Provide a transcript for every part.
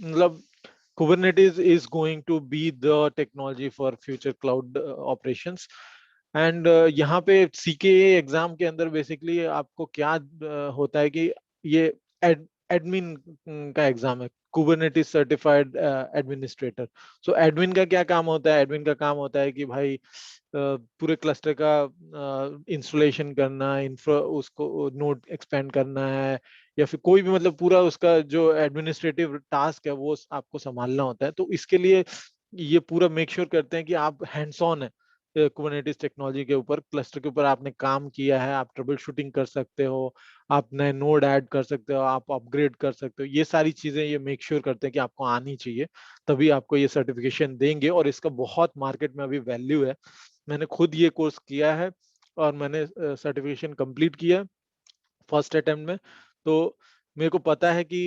मतलब Kubernetes is going to be the technology for future cloud operations. And यहाँ पे CKA exam के अंदर बेसिकली आपको क्या होता है कि ये एडमिन का एग्जाम है, कुबरनेटिस सर्टिफाइड एडमिनिस्ट्रेटर। सो एडमिन का क्या काम होता है? एडमिन का काम होता है कि भाई पूरे क्लस्टर का इंस्टॉलेशन करना, इंफ्रा उसको नोड एक्सपेंड करना है, या फिर कोई भी मतलब पूरा उसका जो एडमिनिस्ट्रेटिव टास्क है वो आपको संभालना होता है। तो इसके लिए ये पूरा मेक श्योर करते हैं कि आप हैंड्स ऑन है कुबरनेटिस टेक्नोलॉजी के ऊपर, क्लस्टर के ऊपर आपने काम किया है, आप ट्रबल शूटिंग कर सकते हो, आप नए नोड ऐड कर सकते हो, आप अपग्रेड कर सकते हो। ये सारी चीजें ये मेक श्योर करते हैं कि आपको आनी चाहिए, तभी आपको ये सर्टिफिकेशन देंगे। और इसका बहुत मार्केट में अभी वैल्यू है। मैंने खुद ये कोर्स किया है और मैंने सर्टिफिकेशन कंप्लीट किया फर्स्ट अटेम्प्ट में। तो मेरे को पता है कि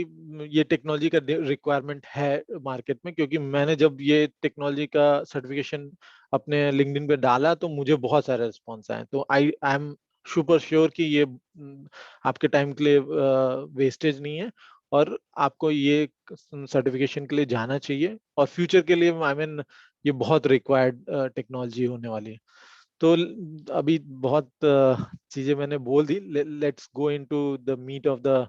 ये टेक्नोलॉजी का रिक्वायरमेंट है मार्केट में, क्योंकि मैंने जब ये टेक्नोलॉजी का सर्टिफिकेशन अपने लिंक्डइन पे डाला तो मुझे बहुत सारे रिस्पॉन्स आए। तो आई एम सुपर श्योर कि ये आपके टाइम के लिए वेस्टेज नहीं है, और आपको ये सर्टिफिकेशन के लिए जाना चाहिए, और फ्यूचर के लिए आई मीन ये बहुत रिक्वायर्ड टेक्नोलॉजी होने वाली है। तो अभी बहुत चीजें मैंने बोल दी। Let's go into the meat of the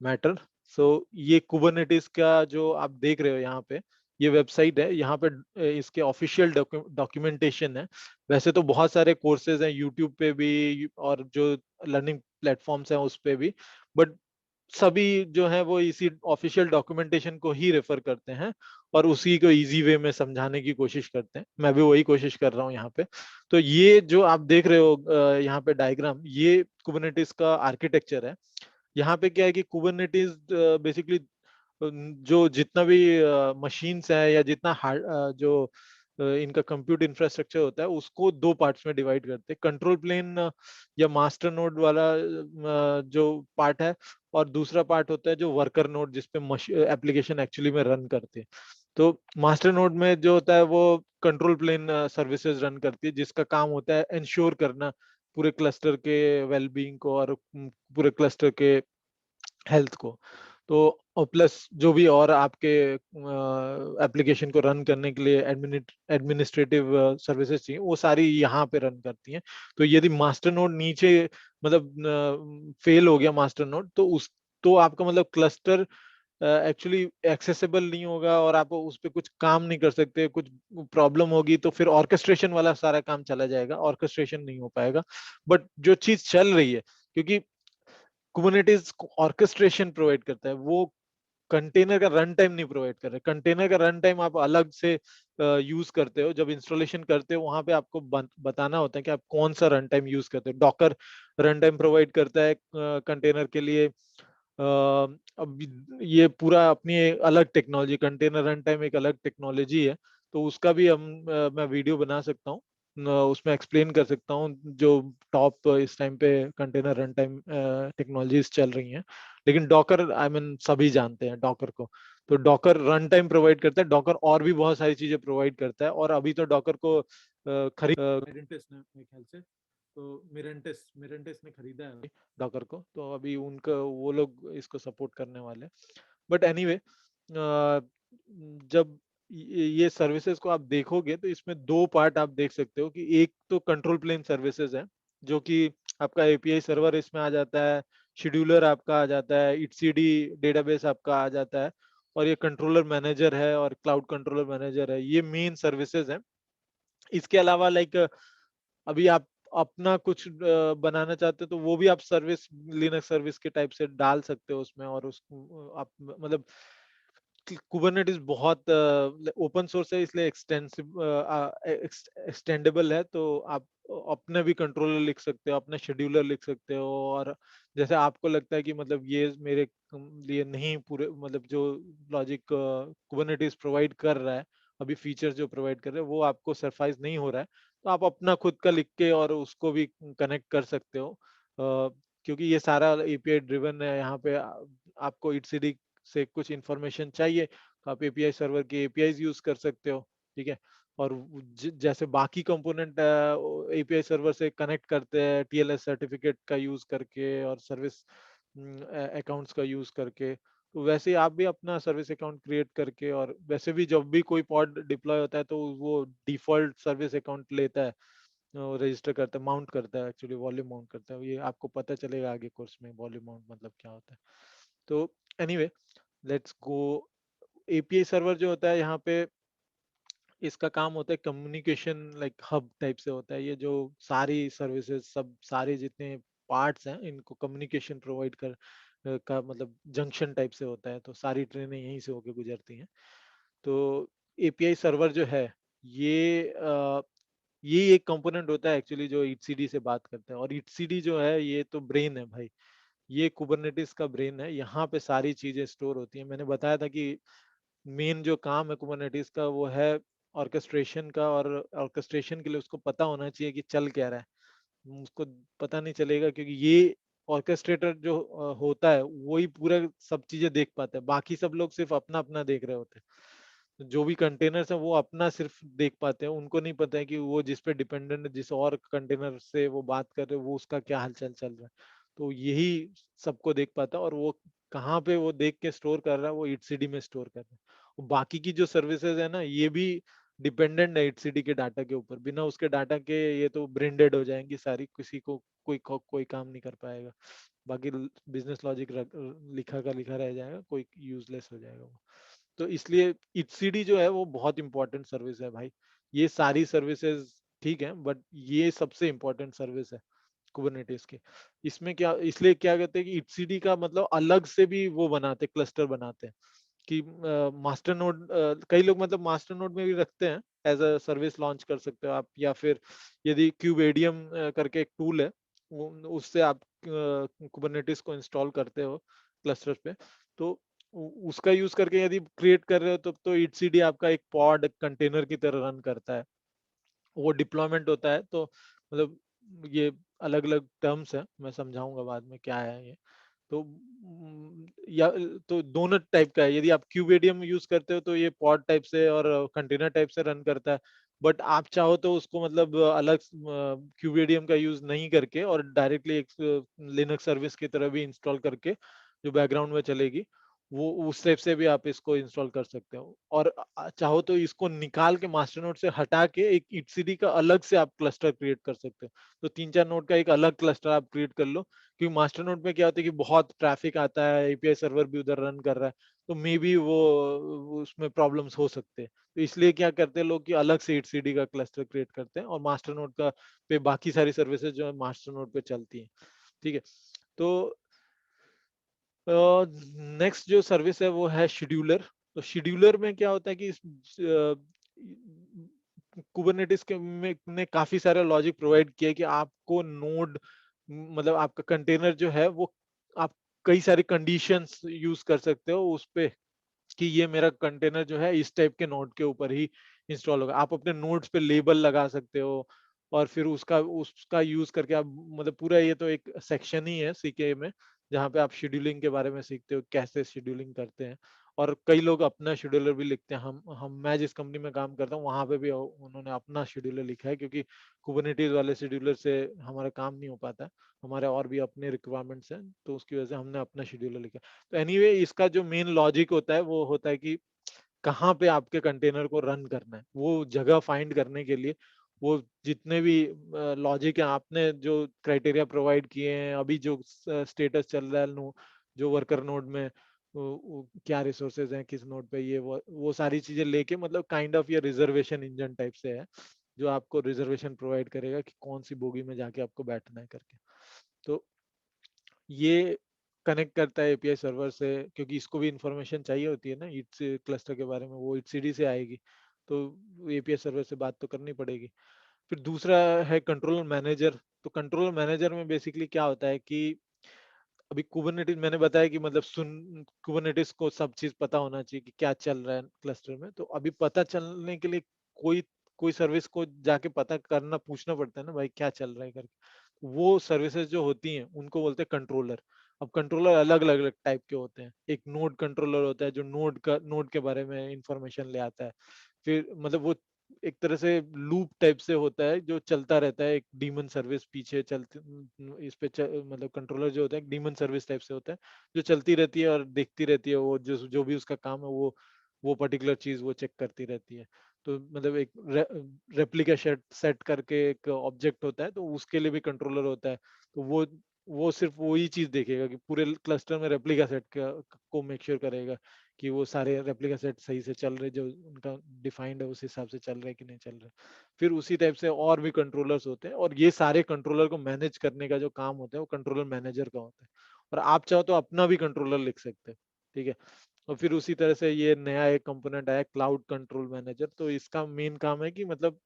matter. So ये कुबरनेटिस का जो आप देख रहे हो यहाँ पे, ये वेबसाइट है। यहाँ पे इसके ऑफिशियल डॉक्यूमेंटेशन है। वैसे तो बहुत सारे कोर्सेज हैं यूट्यूब पे भी, और जो लर्निंग प्लेटफॉर्म्स हैं उस पे भी, बट सभी जो है वो इसी ऑफिशियल डॉक्यूमेंटेशन को ही रेफर करते हैं और उसी को इजी वे में समझाने की कोशिश करते हैं। मैं भी वही कोशिश कर रहा हूँ यहाँ पे। तो ये जो आप देख रहे हो यहाँ पे डायग्राम, ये कुबरनेटिस का आर्किटेक्चर है। यहाँ पे क्या है कि कुबरनेटिस बेसिकली जो जितना भी मशीन्स है या जितना हार्ड जो इनका कंप्यूट इंफ्रास्ट्रक्चर होता है उसको दो पार्ट्स में डिवाइड करते हैं। कंट्रोल प्लेन या मास्टर नोड वाला जो पार्ट है, और दूसरा पार्ट होता है जो वर्कर नोड, जिसपे एप्लीकेशन एक्चुअली में रन करते हैं। तो मास्टर नोड में जो होता है वो कंट्रोल प्लेन सर्विसेज रन करती है, जिसका काम होता है इंश्योर करना पूरे क्लस्टर के वेलबींग को और पूरे क्लस्टर के हेल्थ को। तो और प्लस जो भी और आपके एप्लीकेशन को रन करने के लिए एडमिनिस्ट्रेटिव सर्विसेज चाहिए, वो सारी यहाँ पे रन करती हैं। तो यदि मास्टर नोड नीचे मतलब फेल हो गया मास्टर नोड, तो उस तो आपका मतलब क्लस्टर एक्चुअली एक्सेसिबल नहीं होगा, और आप उस पर कुछ काम नहीं कर सकते। कुछ प्रॉब्लम होगी तो फिर ऑर्केस्ट्रेशन वाला सारा काम चला जाएगा, ऑर्केस्ट्रेशन नहीं हो पाएगा। बट जो चीज चल रही है, क्योंकि कुबरनेटिस ऑर्केस्ट्रेशन प्रोवाइड करता है, वो कंटेनर का रन टाइम नहीं प्रोवाइड कर रहे। कंटेनर का रन टाइम आप अलग से यूज करते हो, जब इंस्टॉलेशन करते हो वहां पे आपको बताना होता है कि आप कौन सा रन टाइम यूज करते हो। डॉकर रन टाइम प्रोवाइड करता है कंटेनर के लिए। अब ये पूरा अपनी एक अलग टेक्नोलॉजी, कंटेनर रन टाइम एक अलग टेक्नोलॉजी है। तो उसका भी मैं वीडियो बना सकता हूँ, उसमें एक्सप्लेन कर सकता हूँ जो टॉप इस टाइम पे कंटेनर रन टाइम टेक्नोलॉजीज चल रही हैं। लेकिन डॉकर आई मीन सभी जानते हैं डॉकर को। तो डॉकर रन टाइम प्रोवाइड करता है, डॉकर और भी बहुत सारी चीजें प्रोवाइड करता है। और अभी तो डॉकर को खरीद मिरेंटिस ने मेरे ख्याल से, तो मिरेंटिस मिरेंटिस ने खरीदा है डॉकर को। तो अभी उनका वो लोग इसको सपोर्ट करने वाले हैं। बट एनीवे, जब ये सर्विसेज को आप देखोगे तो इसमें दो पार्ट आप देख सकते हो कि एक तो कंट्रोल प्लेन सर्विसेज है, जो कि आपका एपीआई सर्वर इसमें आ जाता है, शेड्यूलर आपका आ जाता है, etcd डेटाबेस आपका आ जाता है, और ये कंट्रोलर मैनेजर है और क्लाउड कंट्रोलर मैनेजर है। ये मेन सर्विसेज है। इसके अलावा लाइक अभी आप अपना कुछ बनाना चाहते हो तो वो भी आप सर्विस, लिनक्स सर्विस के टाइप से डाल सकते हो उसमें। और उसको आप मतलब कुबरनेटिस बहुत ओपन सोर्स है, इसलिए एक्सटेंसिव एक्सटेंडेबल है। तो आप अपने भी कंट्रोलर लिख सकते हो, अपने शेड्यूलर लिख सकते हो। और जैसे आपको लगता है कि मतलब ये मेरे लिए नहीं पूरे, मतलब जो लॉजिक कुबरनेटिस प्रोवाइड कर रहा है, अभी फीचर्स जो प्रोवाइड कर रहे हैं वो आपको सरफाइज नहीं हो रहा है, तो आप अपना खुद का लिख के और उसको भी कनेक्ट कर सकते हो। क्योंकि ये सारा एपीआई ड्रिवन है। यहाँ पे आपको etcd से कुछ इंफॉर्मेशन चाहिए तो आप एपीआई सर्वर के एपीआईज यूज कर सकते हो। ठीक है। और जैसे बाकी कंपोनेंट एपीआई सर्वर से कनेक्ट करते हैं टीएलएस सर्टिफिकेट का यूज करके और सर्विस अकाउंट्स का यूज करके, तो वैसे ही आप भी अपना सर्विस अकाउंट क्रिएट करके, और वैसे भी जब भी कोई पॉड डिप्लॉय होता है तो वो डिफॉल्ट सर्विस अकाउंट लेता है, रजिस्टर करता है, माउंट करता है, एक्चुअली वॉल्यूम माउंट करता है। ये आपको पता चलेगा आगे कोर्स में वॉल्यूम माउंट मतलब क्या होता है। तो anyway, let's go. API server जो होता है यहाँ पे, इसका काम होता है कम्युनिकेशन, लाइक हब टाइप से होता है। ये जो सारी सर्विसेज, सब सारे जितने पार्ट्स हैं, इनको कम्युनिकेशन प्रोवाइड का मतलब जंक्शन टाइप से होता है। तो सारी ट्रेनें यहीं से होके गुजरती हैं। तो एपीआई सर्वर जो है, ये ये एक कंपोनेंट होता है एक्चुअली जो ईटसीडी से बात करते हैं। और ईटसीडी जो है ये तो ब्रेन है भाई, ये कुबरनेटिस का ब्रेन है। यहाँ पे सारी चीजें स्टोर होती हैं। मैंने बताया था कि मेन जो काम है कुबरनेटिस का वो है ऑर्केस्ट्रेशन का, और ऑर्केस्ट्रेशन के लिए उसको पता होना चाहिए कि चल क्या रहा है। उसको पता नहीं चलेगा, क्योंकि ये ऑर्केस्ट्रेटर जो होता है वही पूरा सब चीजें देख पाता है, बाकी सब लोग सिर्फ अपना अपना देख रहे होते हैं। जो भी कंटेनर्स है वो अपना सिर्फ देख पाते हैं, उनको नहीं पता है कि वो जिस पे डिपेंडेंट है, जिस और कंटेनर से वो बात कर रहे हो, वो उसका क्या हालचाल चल रहा है। तो यही सबको देख पाता है, और वो कहाँ पे वो देख के स्टोर कर रहा है, वो ईटसीडी में स्टोर कर रहा है। और बाकी की जो सर्विसेज है ना, ये भी डिपेंडेंट है ईटसीडी के डाटा के ऊपर। बिना उसके डाटा के ये तो ब्रेन डेड हो जाएंगी सारी, किसी को कोई काम नहीं कर पाएगा। बाकी बिजनेस लॉजिक लिखा का लिखा रह जाएगा, कोई यूजलेस हो जाएगा वो। तो इसलिए इटसीडी जो है वो बहुत इंपॉर्टेंट सर्विस है भाई। ये सारी सर्विसेज ठीक है, बट ये सबसे इंपॉर्टेंट सर्विस है कुबरनेटिस की। इसमें क्या, इसलिए क्या कहते हैं कि इटसीडी का मतलब अलग से भी वो बनाते, क्लस्टर बनाते हैं कि मास्टर नोड, कई लोग मतलब मास्टर नोड में भी रखते हैं, एज अ सर्विस लॉन्च कर सकते हो आप। या फिर यदि क्यूबेडियम करके एक टूल है, उससे आप कुबरनेटिस को इंस्टॉल करते हो क्लस्टर पे, तो उसका यूज करके यदि क्रिएट कर रहे हो तो etcd आपका एक पॉड कंटेनर की तरह रन करता है। वो डिप्लॉयमेंट होता है। तो मतलब ये अलग अलग टर्म्स हैं, मैं समझाऊंगा बाद में क्या है ये। तो या तो दोनों टाइप का है। यदि आप क्यूबेडियम यूज करते हो तो ये पॉड टाइप से और कंटेनर टाइप से रन करता है। बट आप चाहो तो उसको मतलब अलग क्यूबेडियम का यूज नहीं करके और डायरेक्टली एक लिनक्स सर्विस की तरह भी इंस्टॉल करके, जो बैकग्राउंड में चलेगी, वो उस टाइप से भी आप इसको इंस्टॉल कर सकते हो। और चाहो तो इसको निकाल के मास्टर नोड से हटा के एक etcd का अलग से आप क्लस्टर क्रिएट कर सकते हो। तो 3-4 नोड का एक अलग क्लस्टर आप क्रिएट कर लो, क्योंकि मास्टर नोड में क्या होता है कि बहुत ट्रैफिक आता है, एपीआई सर्वर भी उधर रन कर रहा है, तो मे बी वो उसमें प्रॉब्लम्स हो सकते हैं। तो इसलिए क्या करते हैं लोग कि अलग से etcd का क्लस्टर क्रिएट करते हैं, और मास्टर नोड का पे बाकी सारी सर्विसेज जो है मास्टर नोड पे चलती हैं। ठीक है। तो नेक्स्ट जो सर्विस है वो है शेड्यूलर। तो शेड्यूलर में क्या होता है कि कुबरनेटिस के में ने काफी सारा लॉजिक प्रोवाइड किया है कि आपको नोड, मतलब आपका कंटेनर जो है वो, आप कई सारी कंडीशंस यूज कर सकते हो उस पे कि ये मेरा कंटेनर जो है इस टाइप के नोड के ऊपर ही इंस्टॉल होगा। आप अपने नोड्स पे लेबल लगा सकते हो, और फिर उसका उसका यूज करके आप मतलब पूरा, ये तो एक सेक्शन ही है सीके में जहाँ पे आप शेड्यूलिंग के बारे में सीखते हो, कैसे शेड्यूलिंग करते हैं। और कई लोग अपना शेड्यूलर भी लिखते हैं। हम मैं जिस कंपनी में काम करता हूँ वहां पे भी उन्होंने अपना शेड्यूलर लिखा है, क्योंकि कुबरनेटिस वाले शेड्यूलर से हमारा काम नहीं हो पाता है। हमारे और भी अपने रिक्वायरमेंट्स हैं, तो उसकी वजह से हमने अपना शेड्यूलर लिखा है। तो एनीवे इसका जो मेन लॉजिक होता है वो होता है कि कहाँ पे आपके कंटेनर को रन करना है, वो जगह फाइंड करने के लिए वो जितने भी लॉजिक है, आपने जो क्राइटेरिया प्रोवाइड किए हैं, अभी जो स्टेटस चल रहा है जो वर्कर नोड में क्या रिसोर्सेज हैं किस नोड पे, ये वो सारी चीजें लेके, मतलब काइंड ऑफ ये रिजर्वेशन इंजन टाइप से है, जो आपको रिजर्वेशन प्रोवाइड करेगा कि कौन सी बोगी में जाके आपको बैठना है करके। तो ये कनेक्ट करता है एपीआई सर्वर से, क्योंकि इसको भी इंफॉर्मेशन चाहिए होती है ना इट्स क्लस्टर के बारे में, वो etcd से आएगी। तो एपीआई सर्वर से बात तो करनी पड़ेगी। फिर दूसरा है कंट्रोलर मैनेजर। तो कंट्रोलर मैनेजर में बेसिकली क्या होता है कि अभी कुबरनेटिस मैंने बताया कि मतलब सुन कुबरनेटिस को सब चीज पता होना चाहिए कि क्या चल रहा है क्लस्टर में। तो अभी पता चलने के लिए कोई कोई सर्विस को जाके पता करना, पूछना पड़ता है ना भाई क्या चल रहा है करके। वो सर्विसेज जो होती हैं उनको बोलते हैं कंट्रोलर। अब कंट्रोलर अलग अलग अलग टाइप के होते हैं। एक नोड कंट्रोलर होता है जो नोड के बारे में इंफॉर्मेशन ले आता है। फिर मतलब वो एक तरह से लूप टाइप से होता है जो चलता रहता है, एक डीमन सर्विस पीछे चलती, इस पे मतलब कंट्रोलर जो होता है एक डीमन सर्विस टाइप से होता है जो चलती रहती है और देखती रहती है, वो जो जो भी उसका काम है वो पर्टिकुलर चीज वो चेक करती रहती है। तो मतलब एक रेप्लिका सेट सेट करके एक ऑब्जेक्ट होता है, तो उसके लिए भी कंट्रोलर होता है। तो वो सिर्फ वही चीज देखेगा कि पूरे क्लस्टर में रेप्लिका सेट को मेक श्योर करेगा कि वो सारे रेप्लिका सेट सही से चल रहे, जो उनका डिफाइंड है उस हिसाब से चल रहे कि नहीं चल रहे। फिर उसी टाइप से और भी कंट्रोलर्स होते हैं, और ये सारे कंट्रोलर को मैनेज करने का जो काम होता है वो कंट्रोलर मैनेजर का होता है। और आप चाहो तो अपना भी कंट्रोलर लिख सकते हैं, ठीक है। और फिर उसी तरह से ये नया एक कंपोनेंट आया क्लाउड कंट्रोल मैनेजर। तो इसका मेन काम है कि मतलब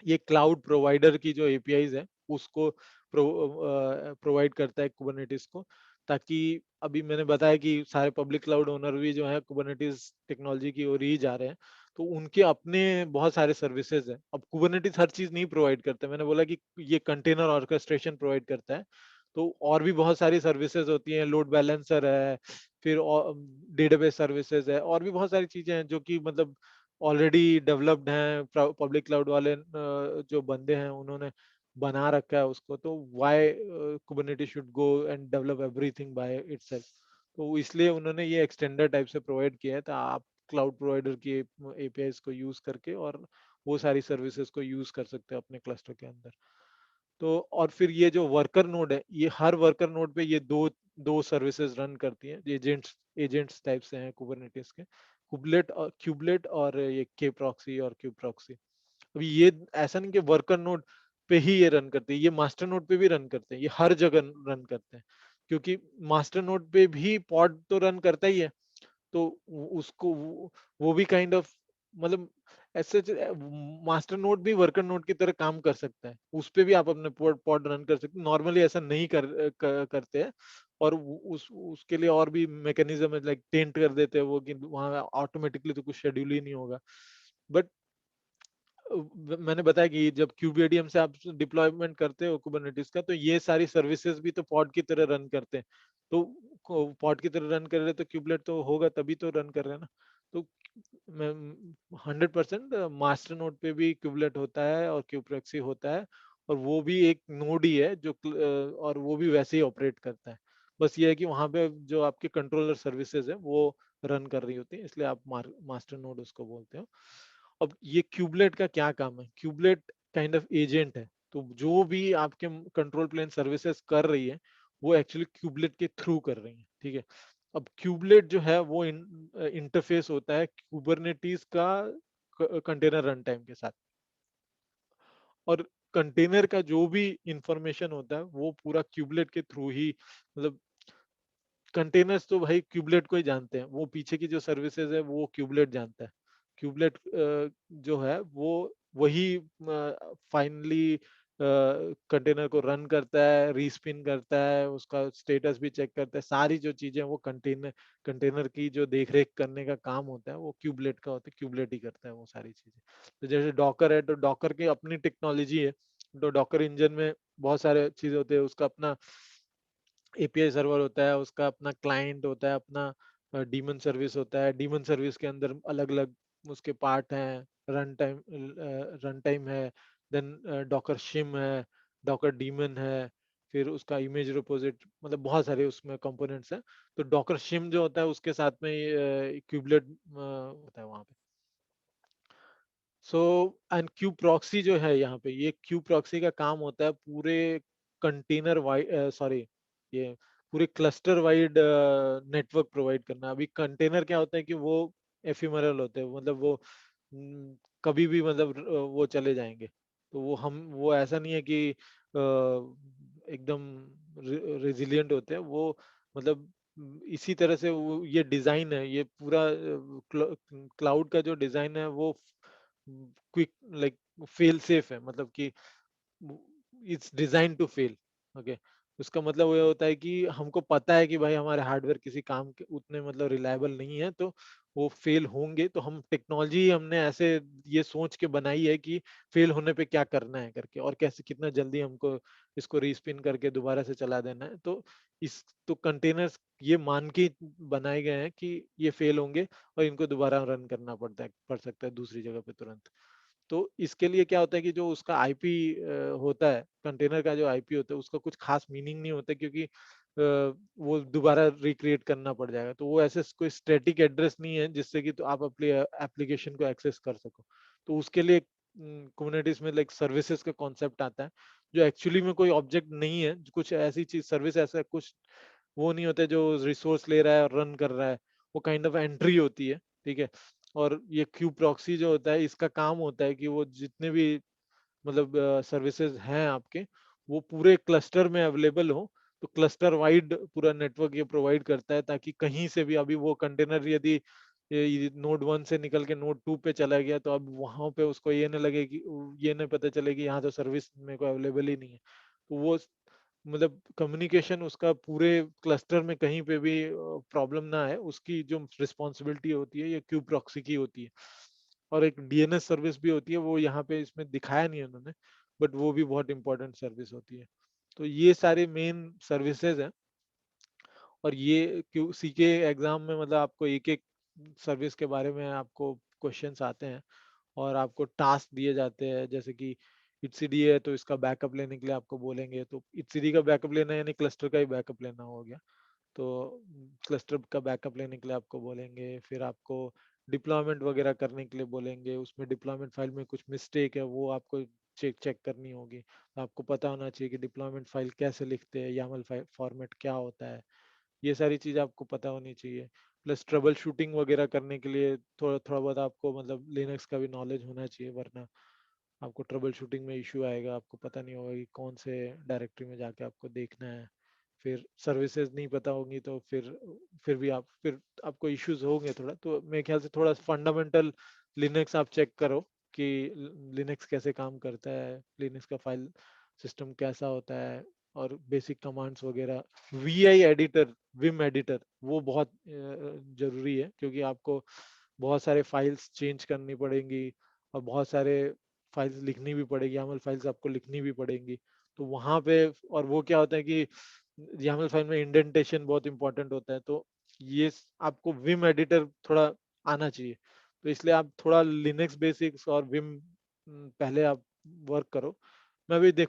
ये क्लाउड प्रोवाइडर की जो एपीआईज है उसको प्रोवाइड करता है कुबरनेटिस को, ताकि अभी मैंने बताया कि सारे पब्लिक क्लाउड ओनर भी जो है कुबरनेटिस टेक्नोलॉजी की ओर ही जा रहे हैं। तो उनके अपने बहुत सारे सर्विसेज हैं। अब कुबरनेटिस हर चीज नहीं प्रोवाइड करता, मैंने बोला कि ये कंटेनर ऑर्केस्ट्रेशन प्रोवाइड करता है। तो और भी बहुत सारी सर्विसेज होती हैं, लोड बैलेंसर है, फिर डेटाबेस सर्विसेज है, और भी बहुत सारी चीजें हैं जो कि मतलब ऑलरेडी डेवलप्ड हैं। पब्लिक क्लाउड वाले जो बंदे हैं उन्होंने बना रखा है उसको। तो why Kubernetes should go and develop everything by itself. तो इसलिए उन्होंने ये एक्सटेंडर टाइप से प्रोवाइड किया है, तो आप क्लाउड प्रोवाइडर की एपीआईज को यूज करके और वो सारी सर्विसेज को यूज कर सकते हैं अपने क्लस्टर के अंदर। तो और फिर ये जो वर्कर नोड है, ये हर वर्कर नोड पे ये दो दो सर्विसेज रन करती हैं, एजेंट्स एजेंट्स टाइप से हैं कुबरनेटिस के, क्यूबलेट और ये के प्रॉक्सी और क्यू प्रॉक्सी। अभी ये ऐसा नहीं कि वर्कर नोड पे ही ये रन करते हैं, ये मास्टर नोड पे भी रन करते हैं, ये हर जगह रन करते हैं। क्योंकि मास्टर नोड पे भी पॉड तो रन करता ही है, तो उसको वो भी काइंड ऑफ मतलब ऐसे मास्टर नोड भी वर्कर नोड की तरह काम कर सकता है, उस पे भी आप अपने पॉड रन कर सकते हैं। नॉर्मली ऐसा नहीं करते हैं, और उस उसके लिए और भी मैकेनिज्म है, लाइक टेंट कर देते हैं वो कि वहां ऑटोमेटिकली तो कुछ शेड्यूल ही नहीं होगा। बट मैंने बताया कि जब क्यूबीएडीएम से आप डिप्लॉयमेंट करते हो कुबरनेटिस का, तो ये सारी सर्विसेज भी तो पॉड की तरह रन करते हैं। तो पॉड की तरह रन कर रहे हैं, तो क्यूबलेट तो होगा तभी तो रन कर रहे हैं ना। तो मैं 100% मास्टर नोड पे भी क्यूबलेट होता है और क्यूप्रॉक्सी होता है, और वो भी एक नोड ही है जो और वो भी वैसे ही ऑपरेट करता है। बस ये है कि वहां पे जो आपके कंट्रोलर सर्विसेज है वो रन कर रही होती है, इसलिए आप मास्टर नोड उसको बोलते हो। अब ये क्यूबलेट का क्या काम है, क्यूबलेट काइंड ऑफ एजेंट है। तो जो भी आपके कंट्रोल प्लेन सर्विसेज कर रही है वो एक्चुअली क्यूबलेट के थ्रू कर रही है, ठीक है। अब क्यूबलेट जो है वो इंटरफेस होता है कुबरनेटिस का कंटेनर रन टाइम के साथ। और कंटेनर का जो भी इंफॉर्मेशन होता है वो पूरा क्यूबलेट के थ्रू ही, मतलब कंटेनर्स तो भाई क्यूबलेट को ही जानते हैं, वो पीछे की जो सर्विसेज है वो क्यूबलेट जानता है। क्यूबलेट जो है वो वही फाइनली कंटेनर को रन करता है, रीस्पिन करता है, उसका स्टेटस भी चेक करता है, सारी जो चीजें वो कंटेनर की जो देखरेख करने का काम होता है वो क्यूबलेट का होता है, क्यूबलेट ही करता है वो सारी चीजें। तो जैसे डॉकर है, तो डॉकर की अपनी टेक्नोलॉजी है। तो डॉकर इंजन में बहुत सारे चीजें होते हैं, उसका अपना एपीआई सर्वर होता है, उसका अपना क्लाइंट होता है, अपना डीमन सर्विस होता है। डीमन सर्विस के अंदर अलग अलग उसके पार्ट हैं, रन टाइम है, देन डॉकर शिम है, डॉकर डीमन है, फिर उसका इमेज रिपोजिट, मतलब बहुत सारे उसमें कंपोनेंट्स हैं। तो डॉकर शिम जो होता है उसके साथ में क्यूबलेट होता है वहां पे। सो एंड क्यू प्रॉक्सी जो है यहाँ पे, ये क्यू प्रॉक्सी का काम होता है पूरे कंटेनर वाइड, सॉरी, ये पूरे क्लस्टर वाइड नेटवर्क प्रोवाइड करना। अभी कंटेनर क्या होता है कि वो एफिमरल होते हैं, मतलब वो कभी भी मतलब वो चले जाएंगे। तो वो ऐसा नहीं है कि एकदम रेजिलियंट होते हैं वो, मतलब इसी तरह से वो ये डिजाइन है, ये पूरा क्लाउड का जो डिजाइन है वो क्विक, लाइक फेल सेफ है, मतलब कि it's design to fail. Okay, उसका मतलब ये होता है कि हमको पता है कि भाई हमारे हार्डवेयर किसी काम के उतने मतलब रिलायबल नहीं है, तो वो फेल होंगे। तो हम टेक्नोलॉजी हमने ऐसे ये सोच के बनाई है कि फेल होने पे क्या करना है करके, और कैसे कितना जल्दी हमको इसको रीस्पिन करके दोबारा से चला देना है। तो इस तो कंटेनर्स ये मान के बनाए गए हैं कि ये फेल होंगे और इनको दोबारा रन करना पड़ सकता है दूसरी जगह पे तुरंत। तो इसके लिए क्या होता है कि जो उसका आईपी होता है, कंटेनर का जो आईपी होता है, उसका कुछ खास मीनिंग नहीं होता, क्योंकि वो दोबारा रिक्रिएट करना पड़ जाएगा। तो वो ऐसे कोई स्टैटिक एड्रेस नहीं है जिससे कि तो आप अपने एप्लीकेशन को एक्सेस कर सको। तो उसके लिए कुबरनेटिस में लाइक सर्विसेज का कॉन्सेप्ट आता है, जो एक्चुअली में कोई ऑब्जेक्ट नहीं है, कुछ ऐसी चीज सर्विस, ऐसा कुछ वो नहीं होता है जो रिसोर्स ले रहा है और रन कर रहा है। वो काइंड ऑफ एंट्री होती है, ठीक है। और ये क्यू प्रॉक्सी जो होता है, इसका काम होता है कि वो जितने भी मतलब सर्विसेज हैं आपके, वो पूरे क्लस्टर में अवेलेबल हो। तो क्लस्टर वाइड पूरा नेटवर्क ये प्रोवाइड करता है, ताकि कहीं से भी अभी वो कंटेनर यदि ये नोड 1 से निकल के नोड 2 पे चला गया, तो अब वहां पे उसको ये नहीं लगे कि ये नहीं पता चले कि यहाँ तो सर्विस मेरे को अवेलेबल ही नहीं है। तो वो मतलब कम्युनिकेशन उसका पूरे क्लस्टर में कहीं पे भी प्रॉब्लम ना आए, उसकी जो रिस्पॉन्सिबिलिटी होती है ये क्यू प्रॉक्सी की होती है। और एक डीएनएस सर्विस भी होती है, वो यहाँ पे इसमें दिखाया नहीं है उन्होंने, बट वो भी बहुत इंपॉर्टेंट सर्विस होती है। तो ये सारे मेन सर्विसेज हैं। और ये क्यू सीके एग्जाम में मतलब आपको एक एक सर्विस के बारे में आपको क्वेश्चंस आते हैं, और आपको टास्क दिए जाते हैं। जैसे कि etcd है तो इसका बैकअप लेने के लिए आपको बोलेंगे, तो etcd का बैकअप लेना यानी क्लस्टर का ही बैकअप लेना हो गया। तो क्लस्टर का बैकअप लेने के लिए आपको बोलेंगे, फिर आपको डिप्लॉयमेंट वगैरह करने के लिए बोलेंगे। उसमें डिप्लॉयमेंट फाइल में कुछ मिस्टेक है वो आपको चेक चेक करनी होगी। तो आपको पता होना चाहिए कि डिप्लॉयमेंट फाइल कैसे लिखते हैं, यामल फाइल फॉर्मेट क्या होता है, ये सारी चीज़ आपको पता होनी चाहिए। प्लस ट्रबल शूटिंग वगैरह करने के लिए थोड़ा थोड़ा बहुत आपको मतलब लिनक्स का भी नॉलेज होना चाहिए, वरना आपको ट्रबल शूटिंग में इश्यू आएगा, आपको पता नहीं होगा कि कौन से डायरेक्टरी में जाके आपको देखना है। फिर सर्विसेज नहीं पता होंगी तो फिर भी आप फिर आपको इश्यूज होंगे थोड़ा। तो मेरे ख्याल से थोड़ा फंडामेंटल लिनक्स आप चेक करो कि लिनक्स कैसे काम करता है, लिनक्स का फाइल सिस्टम कैसा होता है, और बेसिक कमांड्स वगैरह। वीआई एडिटर, विम एडिटर, वो बहुत जरूरी है, क्योंकि आपको बहुत सारे फाइल्स चेंज करनी पड़ेंगी, और बहुत सारे फाइल्स लिखनी भी पड़ेगी, YAML फाइल्स आपको लिखनी भी पड़ेंगी। तो वहां पे, और वो क्या होता है कि YAML फाइल में इंडेंटेशन बहुत इंपॉर्टेंट होता है। तो ये आपको विम एडिटर थोड़ा आना चाहिए। तो इसलिए आप थोड़ा लिनक्स बेसिक्स और विम पहले आप वर्क करो। मैं भी